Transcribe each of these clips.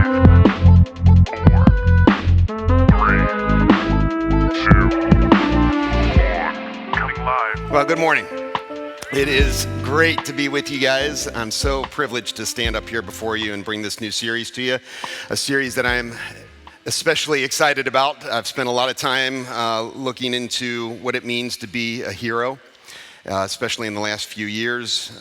Well, good morning. It is great to be with you guys. I'm so privileged to stand up here before you and bring this new series to you, a series that I'm especially excited about. I've spent a lot of time looking into what it means to be a hero, especially in the last few years.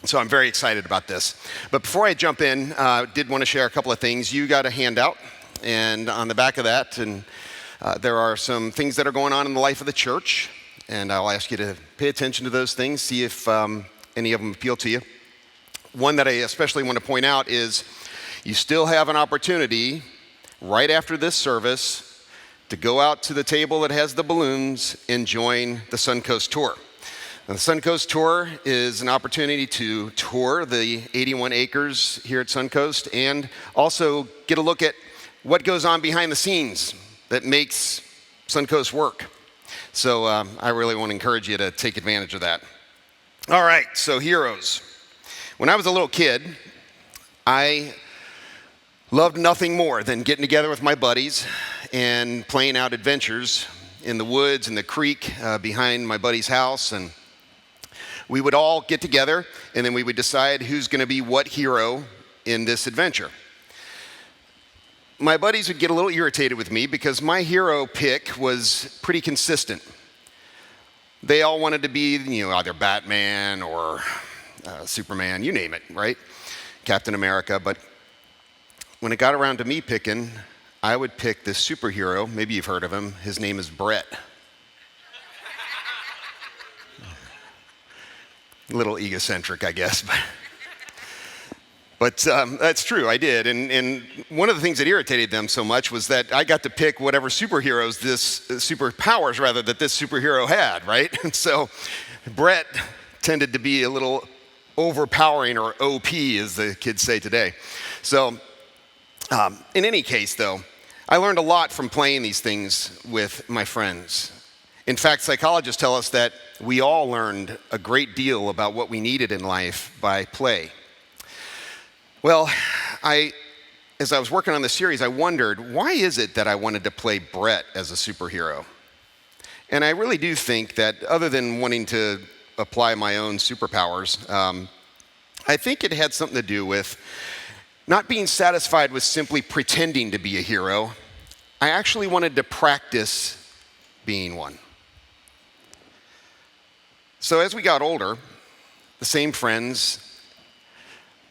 So I'm very excited about this. But before I jump in, I did want to share a couple of things. You got a handout, and on the back of that, there are some things that are going on in the life of the church. And I'll ask you to pay attention to those things, see if any of them appeal to you. One that I especially want to point out is you still have an opportunity right after this service to go out to the table that has the balloons and join the Suncoast Tour. Now, the Suncoast Tour is an opportunity to tour the 81 acres here at Suncoast and also get a look at what goes on behind the scenes that makes Suncoast work. So I really want to encourage you to take advantage of that. All right, so heroes. When I was a little kid, I loved nothing more than getting together with my buddies and playing out adventures in the woods and the creek behind my buddy's house. And we would all get together, and then we would decide who's going to be what hero in this adventure. My buddies would get a little irritated with me because my hero pick was pretty consistent. They all wanted to be, either Batman or Superman, you name it, right? Captain America. But when it got around to me picking, I would pick this superhero. Maybe you've heard of him. His name is Brett. A little egocentric, I guess. But that's true, I did. And one of the things that irritated them so much was that I got to pick whatever superpowers that this superhero had, right? And so Brett tended to be a little overpowering, or OP, as the kids say today. So in any case, though, I learned a lot from playing these things with my friends. In fact, psychologists tell us that we all learned a great deal about what we needed in life by play. Well, as I was working on this series, I wondered, why is it that I wanted to play Brett as a superhero? And I really do think that other than wanting to apply my own superpowers, I think it had something to do with not being satisfied with simply pretending to be a hero. I actually wanted to practice being one. So as we got older, the same friends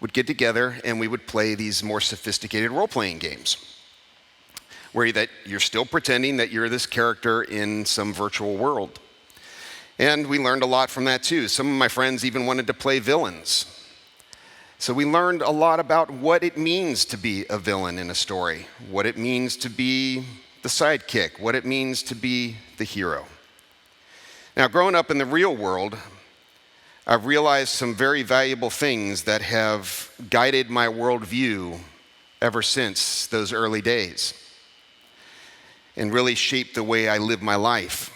would get together and we would play these more sophisticated role-playing games where you're still pretending that you're this character in some virtual world. And we learned a lot from that too. Some of my friends even wanted to play villains. So we learned a lot about what it means to be a villain in a story, what it means to be the sidekick, what it means to be the hero. Now, growing up in the real world, I've realized some very valuable things that have guided my worldview ever since those early days and really shaped the way I live my life.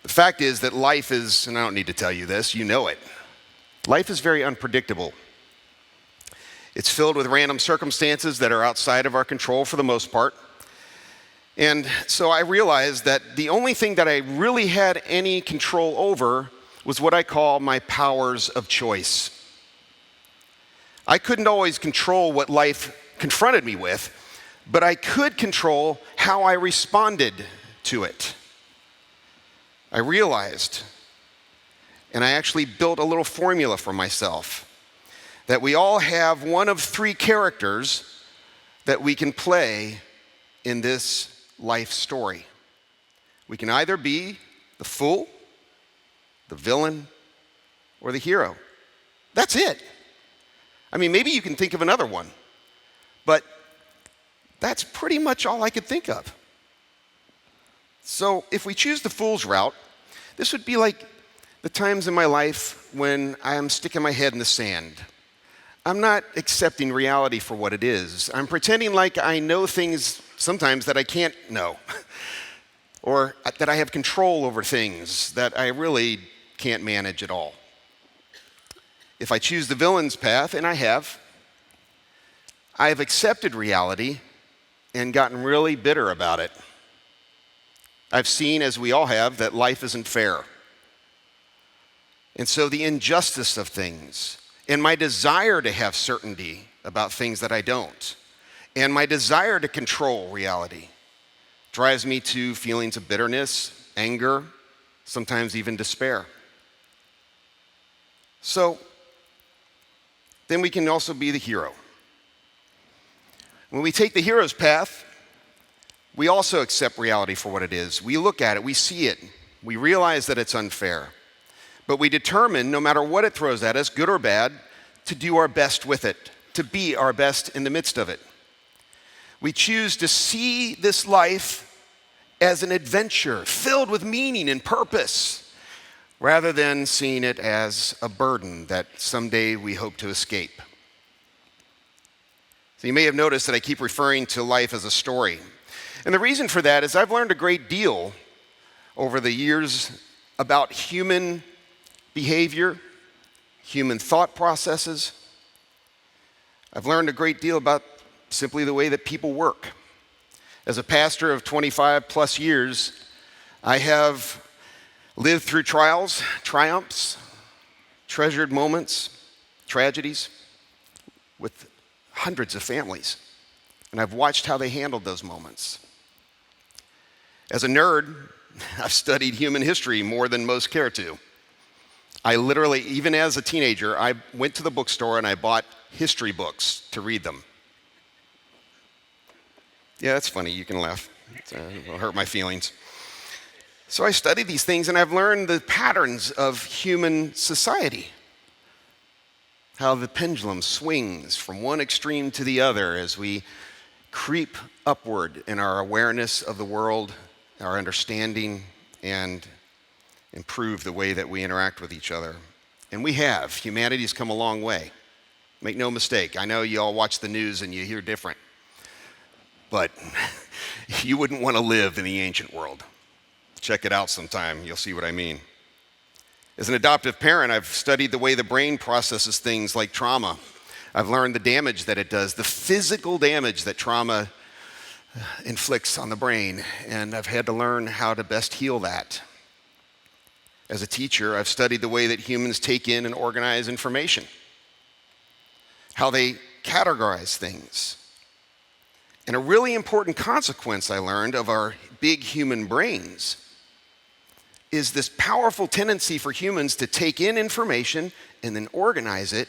The fact is that life is, and I don't need to tell you this, you know it, life is very unpredictable. It's filled with random circumstances that are outside of our control for the most part. And so I realized that the only thing that I really had any control over was what I call my powers of choice. I couldn't always control what life confronted me with, but I could control how I responded to it. I realized, and I actually built a little formula for myself, that we all have one of three characters that we can play in this life story. We can either be the fool, the villain, or the hero. That's it. I mean, maybe you can think of another one, but that's pretty much all I could think of. So if we choose the fool's route, this would be like the times in my life when I am sticking my head in the sand. I'm not accepting reality for what it is. I'm pretending like I know things sometimes that I can't know, or that I have control over things that I really can't manage at all. If I choose the villain's path, and I have, I've accepted reality and gotten really bitter about it. I've seen, as we all have, that life isn't fair. And so the injustice of things, and my desire to have certainty about things that I don't, and my desire to control reality, drives me to feelings of bitterness, anger, sometimes even despair. So then we can also be the hero. When we take the hero's path, we also accept reality for what it is. We look at it, we see it, we realize that it's unfair. But we determine, no matter what it throws at us, good or bad, to do our best with it, to be our best in the midst of it. We choose to see this life as an adventure filled with meaning and purpose, rather than seeing it as a burden that someday we hope to escape. So you may have noticed that I keep referring to life as a story. And the reason for that is I've learned a great deal over the years about human behavior, human thought processes. I've learned a great deal about simply the way that people work. As a pastor of 25 plus years, I have lived through trials, triumphs, treasured moments, tragedies with hundreds of families. And I've watched how they handled those moments. As a nerd, I've studied human history more than most care to. I literally, even as a teenager, I went to the bookstore and I bought history books to read them. Yeah, that's funny. You can laugh. It'll hurt my feelings. So I studied these things and I've learned the patterns of human society. How the pendulum swings from one extreme to the other as we creep upward in our awareness of the world, our understanding, and improve the way that we interact with each other. And we have. Humanity's come a long way. Make no mistake. I know you all watch the news and you hear different. But you wouldn't want to live in the ancient world. Check it out sometime. You'll see what I mean. As an adoptive parent, I've studied the way the brain processes things like trauma. I've learned the damage that it does, the physical damage that trauma inflicts on the brain, and I've had to learn how to best heal that. As a teacher, I've studied the way that humans take in and organize information, how they categorize things. And a really important consequence I learned of our big human brains is this powerful tendency for humans to take in information and then organize it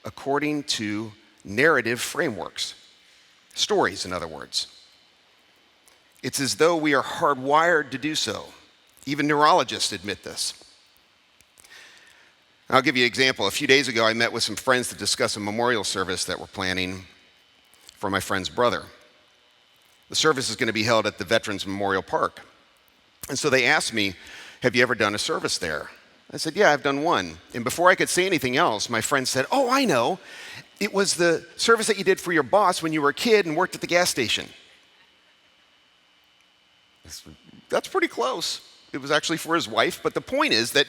according to narrative frameworks. Stories, in other words. It's as though we are hardwired to do so. Even neurologists admit this. I'll give you an example. A few days ago, I met with some friends to discuss a memorial service that we're planning for my friend's brother. The service is going to be held at the Veterans Memorial Park. And so they asked me, have you ever done a service there? I said, yeah, I've done one. And before I could say anything else, my friend said, oh, I know. It was the service that you did for your boss when you were a kid and worked at the gas station. That's pretty close. It was actually for his wife. But the point is that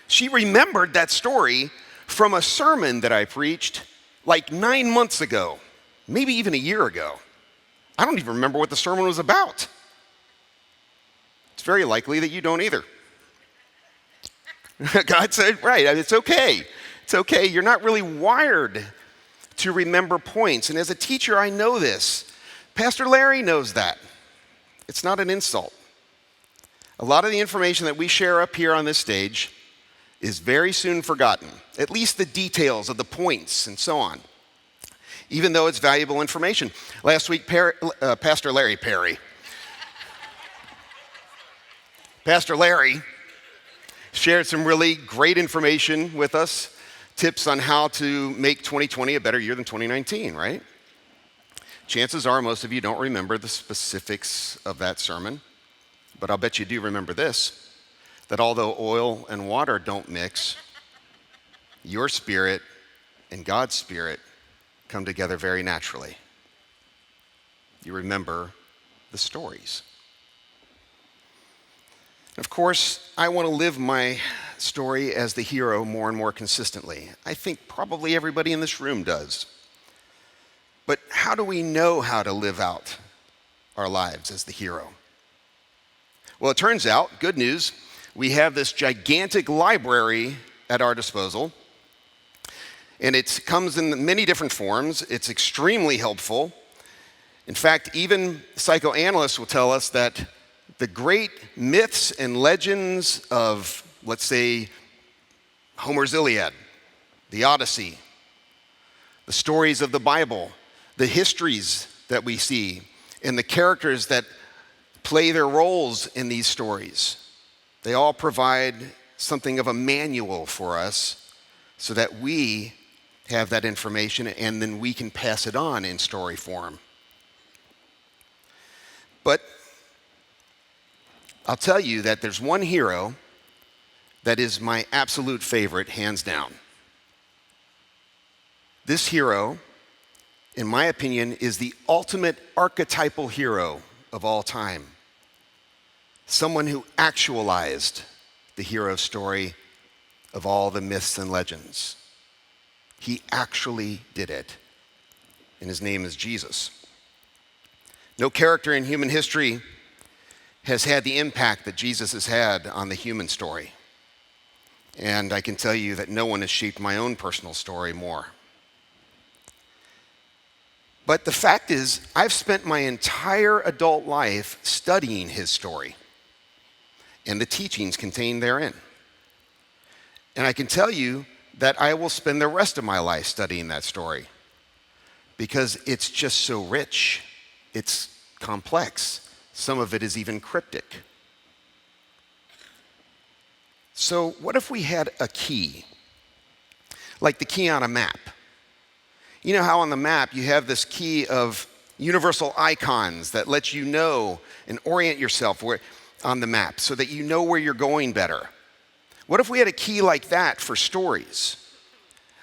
she remembered that story from a sermon that I preached like 9 months ago, maybe even a year ago. I don't even remember what the sermon was about. It's very likely that you don't either. God said, right, it's okay. It's okay. You're not really wired to remember points. And as a teacher, I know this. Pastor Larry knows that. It's not an insult. A lot of the information that we share up here on this stage is very soon forgotten, at least the details of the points and so on, even though it's valuable information. Last week, Pastor Larry shared some really great information with us, tips on how to make 2020 a better year than 2019, right? Chances are most of you don't remember the specifics of that sermon, but I'll bet you do remember this, that although oil and water don't mix, your spirit and God's spirit come together very naturally. You remember the stories. Of course, I want to live my story as the hero more and more consistently. I think probably everybody in this room does. But how how do we know how to live out our lives as the hero? Well, it turns out, good news, we have this gigantic library at our disposal. And it comes in many different forms. It's extremely helpful. In fact, even psychoanalysts will tell us that the great myths and legends of, let's say, Homer's Iliad, the Odyssey, the stories of the Bible, the histories that we see, and the characters that play their roles in these stories, they all provide something of a manual for us so that we have that information and then we can pass it on in story form. But I'll tell you that there's one hero that is my absolute favorite, hands down. This hero, in my opinion, is the ultimate archetypal hero of all time. Someone who actualized the hero story of all the myths and legends. He actually did it, and his name is Jesus. No character in human history has had the impact that Jesus has had on the human story. And I can tell you that no one has shaped my own personal story more. But the fact is, I've spent my entire adult life studying his story and the teachings contained therein. And I can tell you that I will spend the rest of my life studying that story because it's just so rich. It's complex. Some of it is even cryptic. So what if we had a key, like the key on a map? You know how on the map you have this key of universal icons that let you know and orient yourself on the map so that you know where you're going better? What if we had a key like that for stories?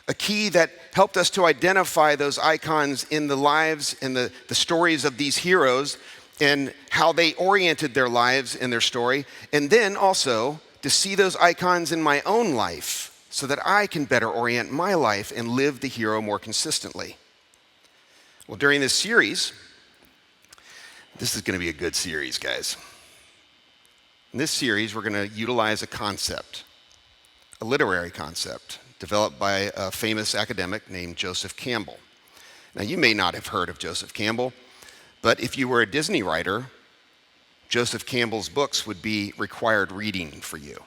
A key that helped us to identify those icons in the lives and the stories of these heroes and how they oriented their lives and their story, and then also to see those icons in my own life so that I can better orient my life and live the hero more consistently. Well, during this series, this is going to be a good series, guys. In this series, we're going to utilize a concept, a literary concept developed by a famous academic named Joseph Campbell. Now, you may not have heard of Joseph Campbell, but if you were a Disney writer, Joseph Campbell's books would be required reading for you.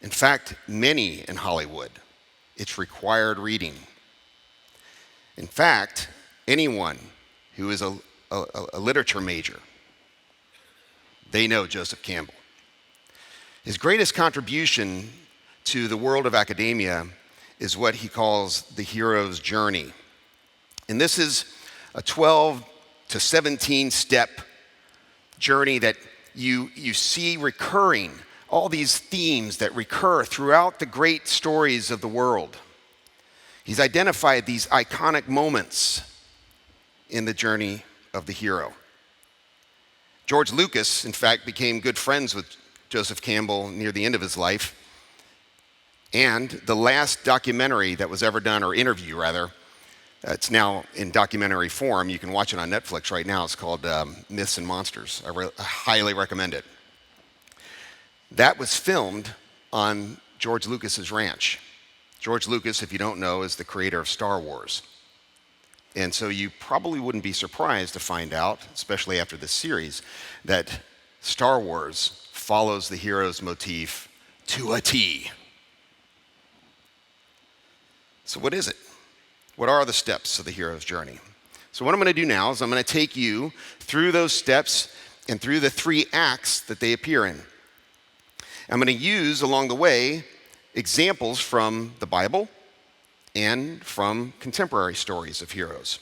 In fact, many in Hollywood, it's required reading. In fact, anyone who is a literature major, they know Joseph Campbell. His greatest contribution to the world of academia is what he calls the hero's journey. And this is a 12 to 17 step journey that you see recurring, all these themes that recur throughout the great stories of the world. He's identified these iconic moments in the journey of the hero. George Lucas, in fact, became good friends with Joseph Campbell near the end of his life. And the last documentary that was ever done, or interview rather, it's now in documentary form. You can watch it on Netflix right now. It's called Myths and Monsters. I highly recommend it. That was filmed on George Lucas's ranch. George Lucas, if you don't know, is the creator of Star Wars. And so you probably wouldn't be surprised to find out, especially after this series, that Star Wars follows the hero's motif to a T. So what is it? What are the steps of the hero's journey? So what I'm going to do now is I'm going to take you through those steps and through the 3 acts that they appear in. I'm going to use along the way examples from the Bible and from contemporary stories of heroes.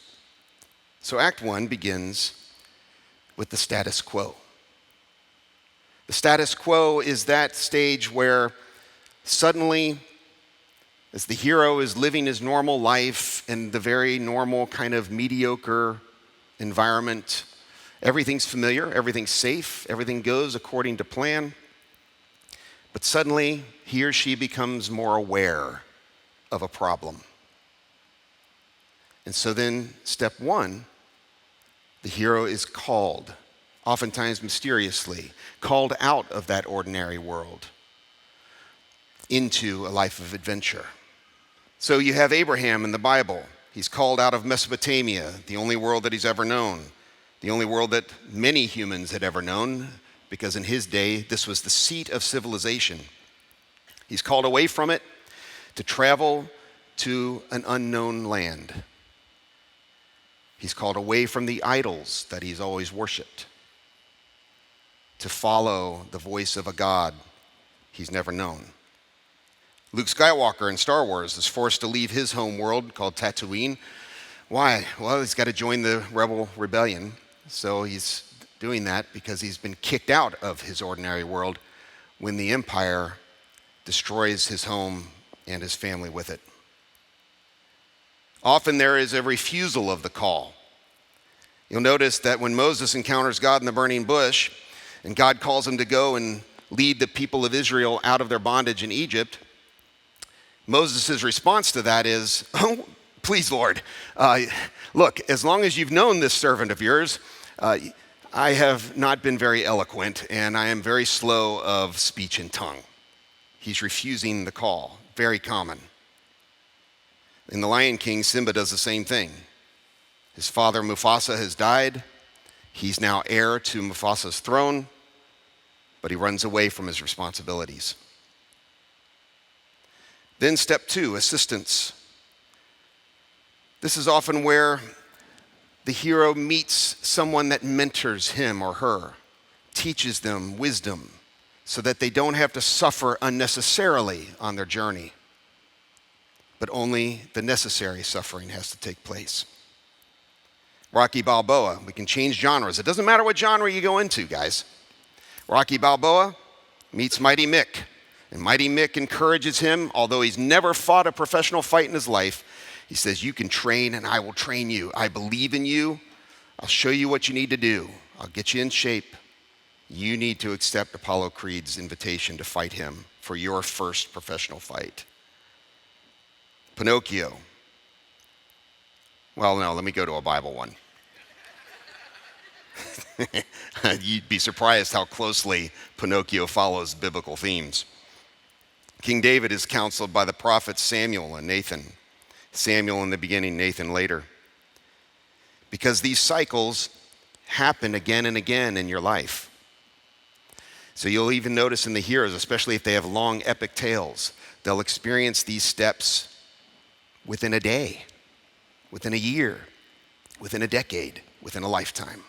So Act 1 begins with the status quo. The status quo is that stage where suddenly, as the hero is living his normal life in the very normal kind of mediocre environment, everything's familiar, everything's safe, everything goes according to plan. But suddenly, he or she becomes more aware of a problem. And so then, step one, the hero is called, oftentimes mysteriously, called out of that ordinary world into a life of adventure. So you have Abraham in the Bible. He's called out of Mesopotamia, the only world that he's ever known, the only world that many humans had ever known, because in his day, this was the seat of civilization. He's called away from it to travel to an unknown land. He's called away from the idols that he's always worshiped to follow the voice of a God he's never known. Luke Skywalker in Star Wars is forced to leave his home world called Tatooine. Why? Well, he's got to join the rebel rebellion. So he's doing that because he's been kicked out of his ordinary world when the Empire destroys his home and his family with it. Often there is a refusal of the call. You'll notice that when Moses encounters God in the burning bush, and God calls him to go and lead the people of Israel out of their bondage in Egypt, Moses' response to that is, "Oh, please, Lord, look, as long as you've known this servant of yours, I have not been very eloquent, and I am very slow of speech and tongue." He's refusing the call, very common. In The Lion King, Simba does the same thing. His father Mufasa has died. He's now heir to Mufasa's throne, but he runs away from his responsibilities. Then step two, assistance. This is often where the hero meets someone that mentors him or her, teaches them wisdom so that they don't have to suffer unnecessarily on their journey. But only the necessary suffering has to take place. Rocky Balboa, we can change genres. It doesn't matter what genre you go into, guys. Rocky Balboa meets Mighty Mick. And Mighty Mick encourages him, although he's never fought a professional fight in his life. He says, "You can train and I will train you. I believe in you. I'll show you what you need to do. I'll get you in shape. You need to accept Apollo Creed's invitation to fight him for your first professional fight." Pinocchio. Well, no, let me go to a Bible one. You'd be surprised how closely Pinocchio follows biblical themes. King David is counseled by the prophets Samuel and Nathan. Samuel in the beginning, Nathan later. Because these cycles happen again and again in your life. So you'll even notice in the heroes, especially if they have long epic tales, they'll experience these steps within a day, within a year, within a decade, within a lifetime.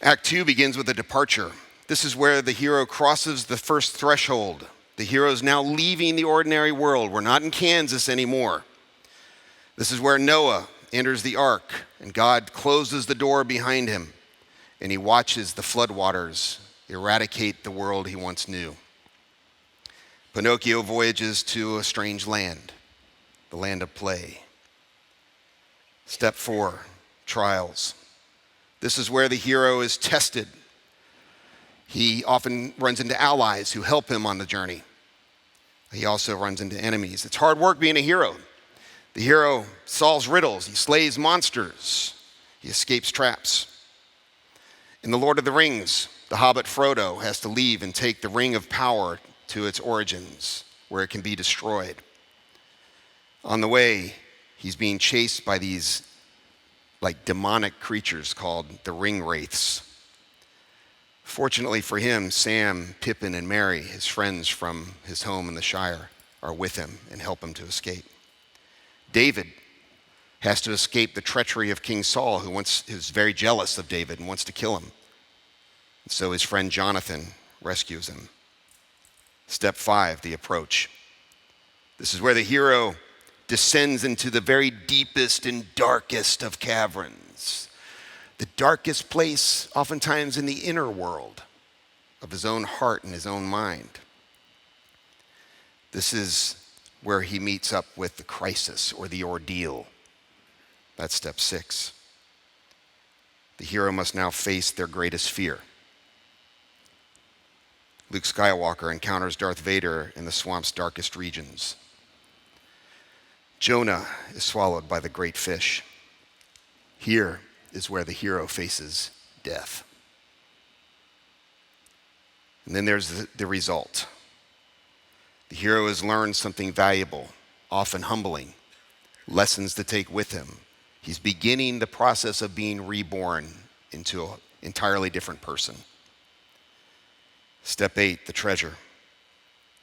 Act 2 begins with a departure. This is where the hero crosses the first threshold. The hero is now leaving the ordinary world. We're not in Kansas anymore. This is where Noah enters the ark, and God closes the door behind him, and he watches the floodwaters eradicate the world he once knew. Pinocchio voyages to a strange land, the land of play. Step 4, trials. This is where the hero is tested. He often runs into allies who help him on the journey. He also runs into enemies. It's hard work being a hero. The hero solves riddles. He slays monsters. He escapes traps. In The Lord of the Rings, the hobbit Frodo has to leave and take the Ring of Power to its origins, where it can be destroyed. On the way, he's being chased by these demonic creatures called the Ring Wraiths. Fortunately for him, Sam, Pippin, and Merry, his friends from his home in the Shire, are with him and help him to escape. David has to escape the treachery of King Saul, who is very jealous of David and wants to kill him. And so his friend Jonathan rescues him. Step 5, the approach. This is where the hero descends into the very deepest and darkest of caverns. The darkest place, oftentimes in the inner world of his own heart and his own mind. This is where he meets up with the crisis or the ordeal. That's step 6. The hero must now face their greatest fear. Luke Skywalker encounters Darth Vader in the swamp's darkest regions. Jonah is swallowed by the great fish. Here is where the hero faces death. And then there's the result. The hero has learned something valuable, often humbling, lessons to take with him. He's beginning the process of being reborn into an entirely different person. Step 8, the treasure.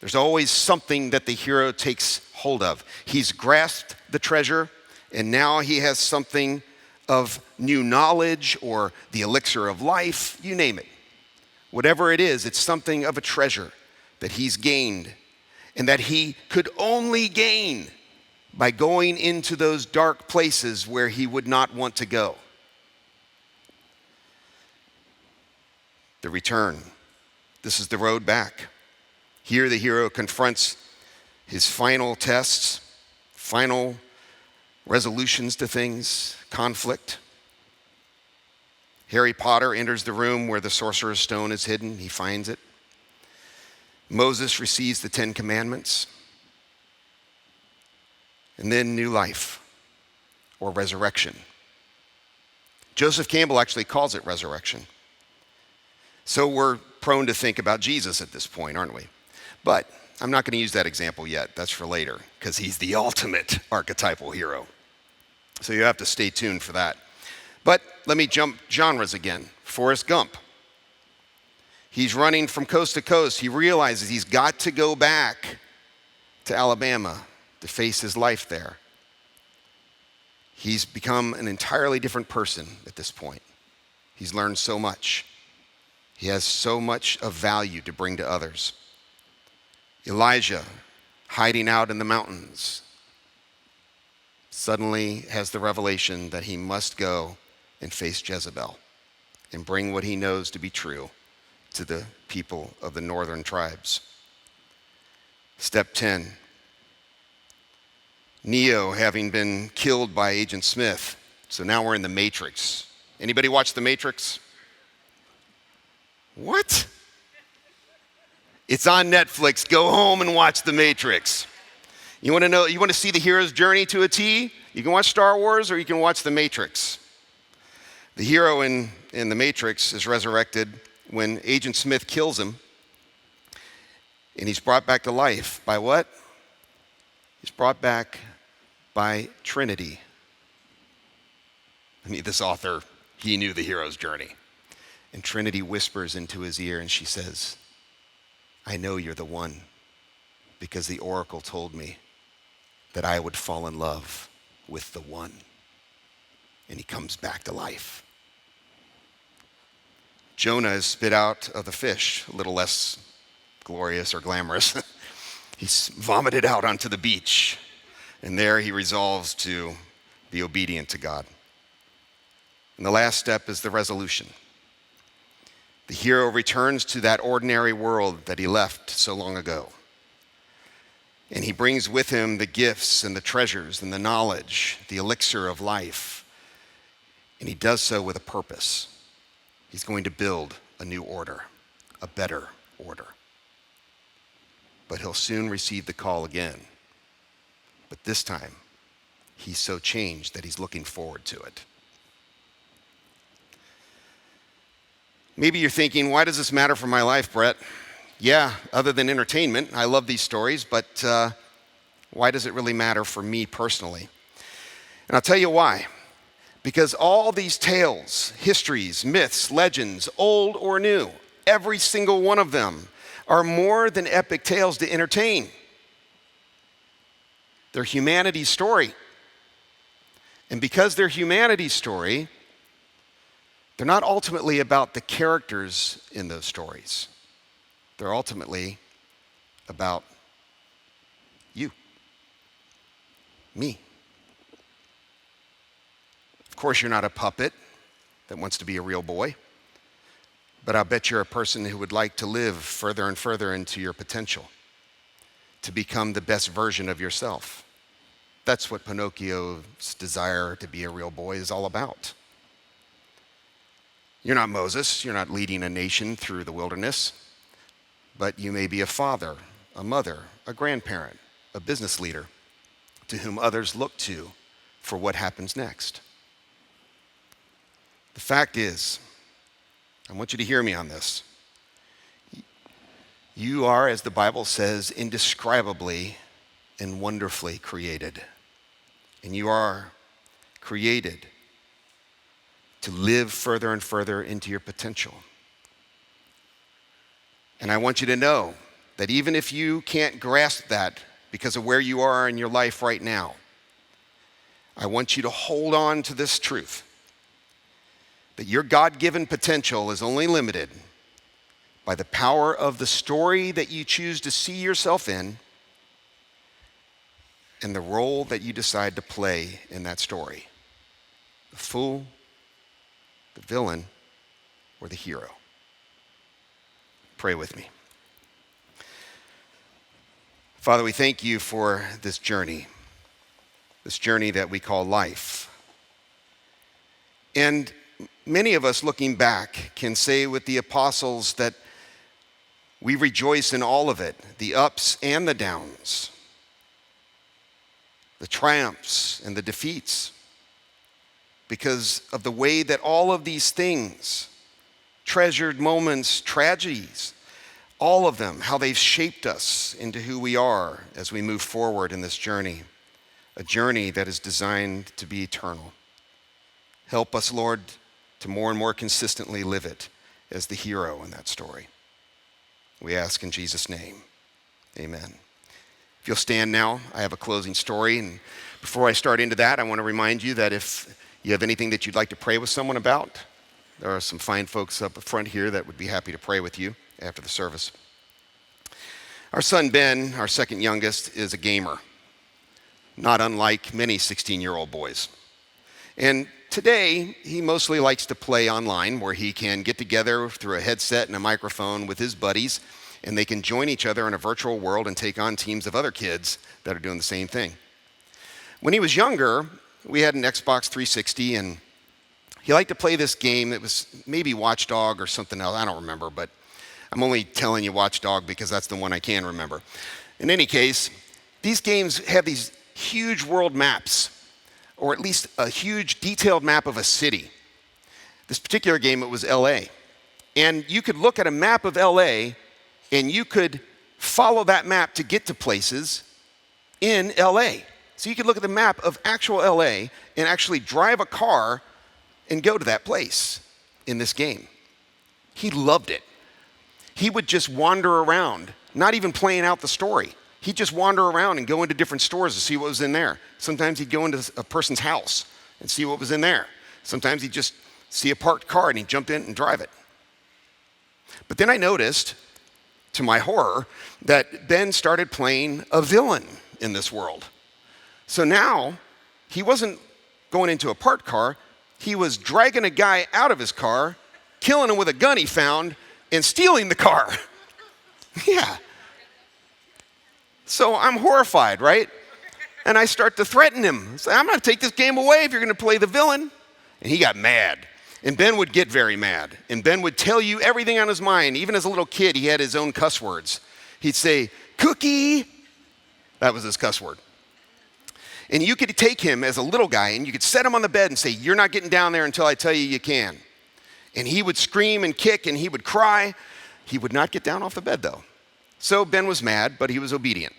There's always something that the hero takes hold of. He's grasped the treasure, and now he has something of new knowledge or the elixir of life, you name it. Whatever it is, it's something of a treasure that he's gained and that he could only gain by going into those dark places where he would not want to go. The return. This is the road back. Here the hero confronts his final tests, final resolutions to things, conflict. Harry Potter enters the room where the Sorcerer's Stone is hidden. He finds it. Moses receives the 10 Commandments. And then new life or resurrection. Joseph Campbell actually calls it resurrection. So we're prone to think about Jesus at this point, aren't we? But I'm not going to use that example yet. That's for later, because he's the ultimate archetypal hero. So you have to stay tuned for that. But let me jump genres again. Forrest Gump. He's running from coast to coast. He realizes he's got to go back to Alabama to face his life there. He's become an entirely different person at this point. He's learned so much. He has so much of value to bring to others. Elijah, hiding out in the mountains, suddenly has the revelation that he must go and face Jezebel and bring what he knows to be true to the people of the northern tribes. Step 10. Neo having been killed by Agent Smith. So now we're in the Matrix. Anybody watch the Matrix? What? It's on Netflix. Go home and watch the Matrix. You want to see the hero's journey to a T? You can watch Star Wars or you can watch the Matrix. The hero in the Matrix is resurrected when Agent Smith kills him, and he's brought back to life by what? He's brought back by Trinity. I mean, this author, he knew the hero's journey. And Trinity whispers into his ear and she says, I know you're the one because the oracle told me that I would fall in love with the one. And he comes back to life. Jonah is spit out of the fish, a little less glorious or glamorous. He's vomited out onto the beach. And there he resolves to be obedient to God. And the last step is the resolution. The hero returns to that ordinary world that he left so long ago. And he brings with him the gifts and the treasures and the knowledge, the elixir of life. And he does so with a purpose. He's going to build a new order, a better order. But he'll soon receive the call again. But this time, he's so changed that he's looking forward to it. Maybe you're thinking, why does this matter for my life, Brett? Yeah, other than entertainment, I love these stories, but why does it really matter for me personally? And I'll tell you why. Because all these tales, histories, myths, legends, old or new, every single one of them are more than epic tales to entertain. They're humanity's story. And because they're humanity's story, they're not ultimately about the characters in those stories. They're ultimately about you, me. Of course, you're not a puppet that wants to be a real boy, but I'll bet you're a person who would like to live further and further into your potential, to become the best version of yourself. That's what Pinocchio's desire to be a real boy is all about. You're not Moses, you're not leading a nation through the wilderness, but you may be a father, a mother, a grandparent, a business leader, to whom others look to for what happens next. The fact is, I want you to hear me on this. You are, as the Bible says, indescribably and wonderfully created. And you are created to live further and further into your potential. And I want you to know that even if you can't grasp that because of where you are in your life right now, I want you to hold on to this truth, that your God-given potential is only limited by the power of the story that you choose to see yourself in and the role that you decide to play in that story. The fool, the villain, or the hero. Pray with me. Father, we thank you for this journey that we call life. And many of us looking back can say with the apostles that we rejoice in all of it, the ups and the downs, the triumphs and the defeats, because of the way that all of these things, treasured moments, tragedies, all of them, how they've shaped us into who we are as we move forward in this journey, a journey that is designed to be eternal. Help us, Lord, to more and more consistently live it as the hero in that story. We ask in Jesus' name, amen. If you'll stand now, I have a closing story. And before I start into that, I want to remind you that if you have anything that you'd like to pray with someone about, there are some fine folks up front here that would be happy to pray with you after the service. Our son Ben, our second youngest, is a gamer, not unlike many 16-year-old boys. And today, he mostly likes to play online, where he can get together through a headset and a microphone with his buddies, and they can join each other in a virtual world and take on teams of other kids that are doing the same thing. When he was younger, we had an Xbox 360, and he liked to play this game that was maybe Watch Dog or something else. I don't remember, but I'm only telling you Watch Dog because that's the one I can remember. In any case, these games have these huge world maps, or at least a huge detailed map of a city. This particular game, it was LA. And you could look at a map of LA and you could follow that map to get to places in LA. So you could look at the map of actual LA and actually drive a car and go to that place in this game. He loved it. He would just wander around, not even playing out the story. He'd just wander around and go into different stores to see what was in there. Sometimes he'd go into a person's house and see what was in there. Sometimes he'd just see a parked car and he'd jump in and drive it. But then I noticed, to my horror, that Ben started playing a villain in this world. So now, he wasn't going into a parked car, he was dragging a guy out of his car, killing him with a gun he found, and stealing the car. Yeah. So I'm horrified, right? And I start to threaten him. Say, I'm going to take this game away if you're going to play the villain. And he got mad. And Ben would get very mad. And Ben would tell you everything on his mind. Even as a little kid, he had his own cuss words. He'd say, "Cookie." That was his cuss word. And you could take him as a little guy and you could set him on the bed and say, "You're not getting down there until I tell you you can." And he would scream and kick and he would cry. He would not get down off the bed though. So Ben was mad, but he was obedient.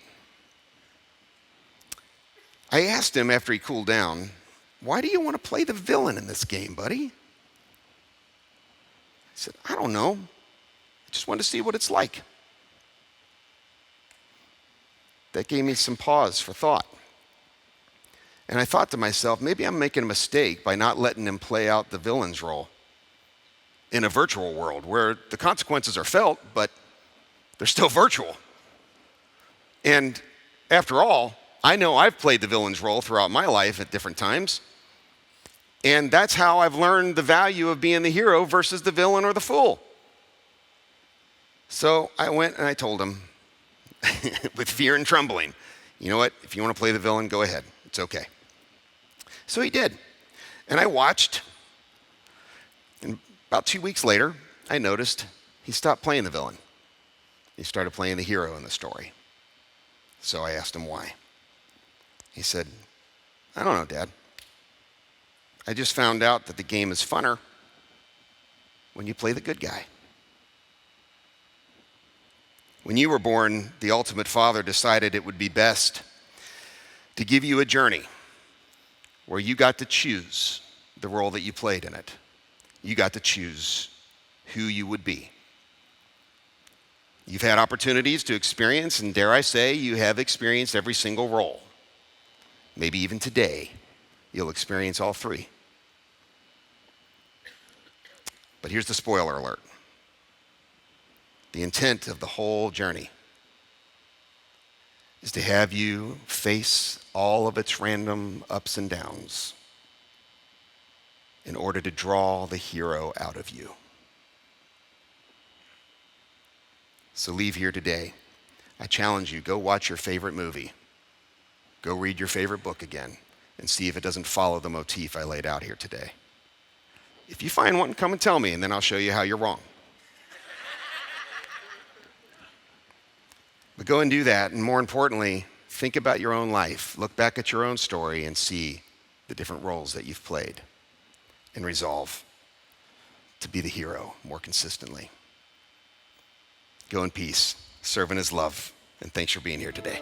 I asked him after he cooled down, "Why do you want to play the villain in this game, buddy?" He said, "I don't know. I just want to see what it's like." That gave me some pause for thought. And I thought to myself, maybe I'm making a mistake by not letting him play out the villain's role in a virtual world where the consequences are felt, but they're still virtual. And after all, I know I've played the villain's role throughout my life at different times. And that's how I've learned the value of being the hero versus the villain or the fool. So I went and I told him, with fear and trembling, "You know what? If you want to play the villain, go ahead. It's okay." So he did. And I watched. And about 2 weeks later, I noticed he stopped playing the villain. He started playing the hero in the story. So I asked him why. He said, I don't know, Dad. I just found out that the game is funner when you play the good guy. When you were born, the ultimate father decided it would be best to give you a journey where you got to choose the role that you played in it. You got to choose who you would be. You've had opportunities to experience, and dare I say, you have experienced every single role. Maybe even today, you'll experience all three. But here's the spoiler alert. The intent of the whole journey is to have you face all of its random ups and downs in order to draw the hero out of you. So leave here today. I challenge you, go watch your favorite movie. Go read your favorite book again and see if it doesn't follow the motif I laid out here today. If you find one, come and tell me, and then I'll show you how you're wrong. But go and do that, and more importantly, think about your own life. Look back at your own story and see the different roles that you've played, and resolve to be the hero more consistently. Go in peace, serve in his love, and thanks for being here today.